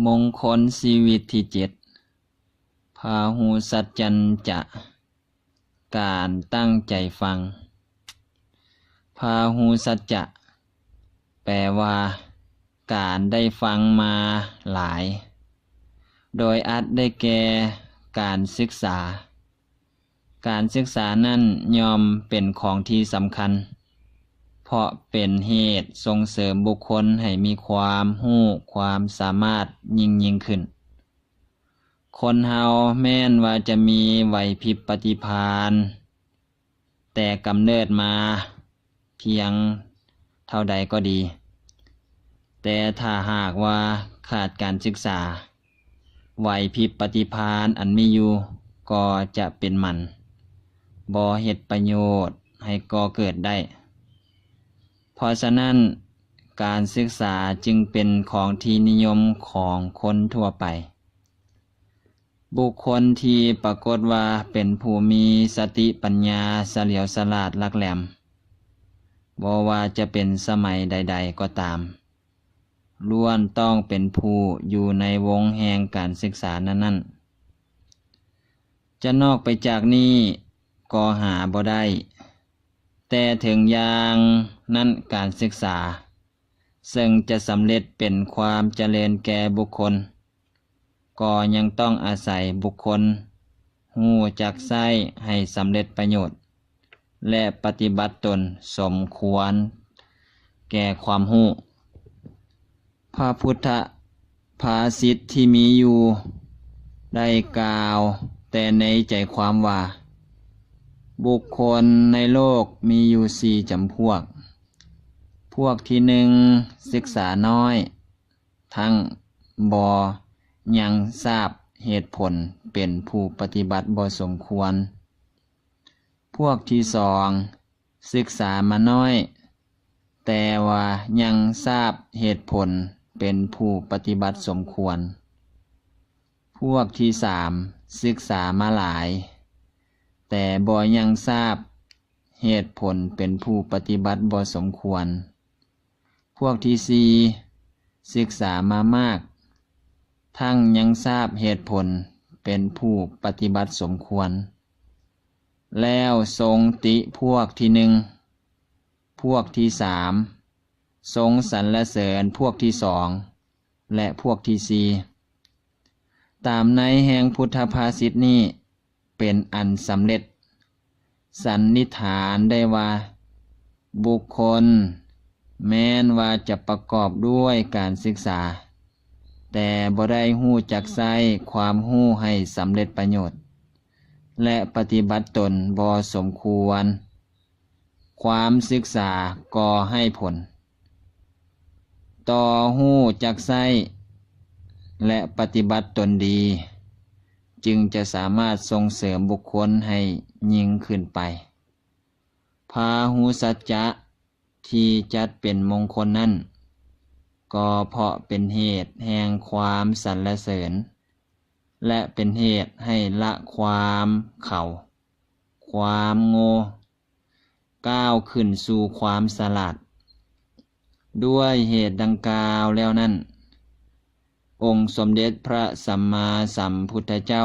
มงคลชีวิตที่7พาหูสัจจัญจะการตั้งใจฟังพาหูสัจจะแปลว่าการได้ฟังมาหลายโดยอัดได้แก่การศึกษาการศึกษานั้นย่อมเป็นของที่สำคัญเพราะเป็นเหตุส่งเสริมบุคคลให้มีความรู้ความสามารถยิ่งขึ้นคนเฮาแม้นว่าจะมีไหวพริบปฏิภาณแต่กำเนิดมาเพียงเท่าใดก็ดีแต่ถ้าหากว่าขาดการศึกษาไหวพริบปฏิภาณอันมีอยู่ก็จะเป็นมันบ่เฮ็ดประโยชน์ให้ก่อเกิดได้เพราะฉะนั้นการศึกษาจึงเป็นของที่นิยมของคนทั่วไปบุคคลที่ปรากฏว่าเป็นผู้มีสติปัญญาเฉลียวฉลาดหลักแหลมบ่ว่าจะเป็นสมัยใดๆก็ตามล้วนต้องเป็นผู้อยู่ในวงแห่งการศึกษานั้นๆจะนอกไปจากนี้ก็หาบ่ได้แต่ถึงอย่างนั้นการศึกษาซึ่งจะสำเร็จเป็นความเจริญแก่บุคคลก็ยังต้องอาศัยบุคคลรู้จักใช้ให้สำเร็จประโยชน์และปฏิบัติตนสมควรแก่ความรู้พระพุทธภาษิตที่มีอยู่ได้กล่าวแต่ในใจความว่าบุคคลในโลกมีอยู่4 จำพวกที่1ศึกษาน้อยทั้งบ่ยังทราบเหตุผลเป็นผู้ปฏิบัติบ่สมควรพวกที่2ศึกษามาน้อยแต่ว่ายังทราบเหตุผลเป็นผู้ปฏิบัติสมควรพวกที่3ศึกษามาหลายแต่บ่ยังทราบเหตุผลเป็นผู้ปฏิบัติบ่สมควรพวกที่4ศึกษามามากทั้งยังทราบเหตุผลเป็นผู้ปฏิบัติสมควรแล้วทรงติพวกที่1พวกที่3ทรงสรรเสริญพวกที่2และพวกที่4ตามในแห่งพุทธภาษิตนี้เป็นอันสำเร็จสันนิษฐานได้ว่าบุคคลแม้นว่าจะประกอบด้วยการศึกษาแต่บ่ได้รู้จักใช้ความรู้ให้สำเร็จประโยชน์และปฏิบัติตนบ่สมควรความศึกษาก่อให้ผลต่อรู้จักใช้และปฏิบัติตนดีจึงจะสามารถส่งเสริมบุคคลให้ยิ่งขึ้นไปพาหูสัจจะที่จัดเป็นมงคลนั้นก็เพราะเป็นเหตุแห่งความสรรเสริญและเป็นเหตุให้ละความความโง่ก้าวขึ้นสู่ความฉลาดด้วยเหตุดังกล่าวแล้วนั้นองค์สมเด็จพระสัมมาสัมพุทธเจ้า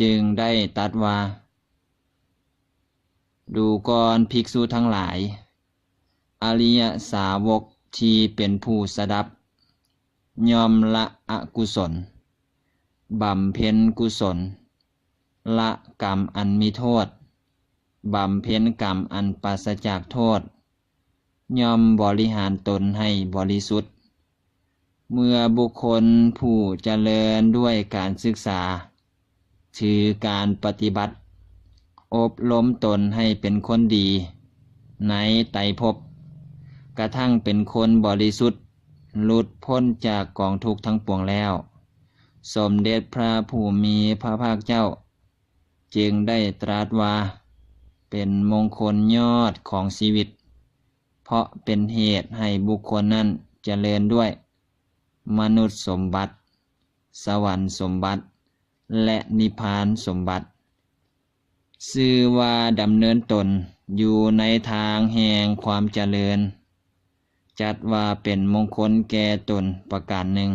จึงได้ตรัสว่าดูก่อนภิกษุทั้งหลายอริยสาวกที่เป็นผู้สดับย่อมละอกุศลบำเพ็ญกุศลละกรรมอันมีโทษบำเพ็ญกรรมอันปราศจากโทษย่อมบริหารตนให้บริสุทธิ์เมื่อบุคคลผู้เจริญด้วยการศึกษาถือการปฏิบัติอบรมตนให้เป็นคนดีในไตรภพกระทั่งเป็นคนบริสุทธิ์หลุดพ้นจากกองทุกข์ทั้งปวงแล้วสมเด็จพระผู้มีพระภาคเจ้าจึงได้ตรัสว่าเป็นมงคลยอดของชีวิตเพราะเป็นเหตุให้บุคคลนั้นเจริญด้วยมนุษย์สมบัติสวรรค์สมบัติและนิพพานสมบัติชื่อว่าดำเนินตนอยู่ในทางแห่งความเจริญจัดว่าเป็นมงคลแก่ตนประการหนึ่ง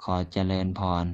ขอเจริญพร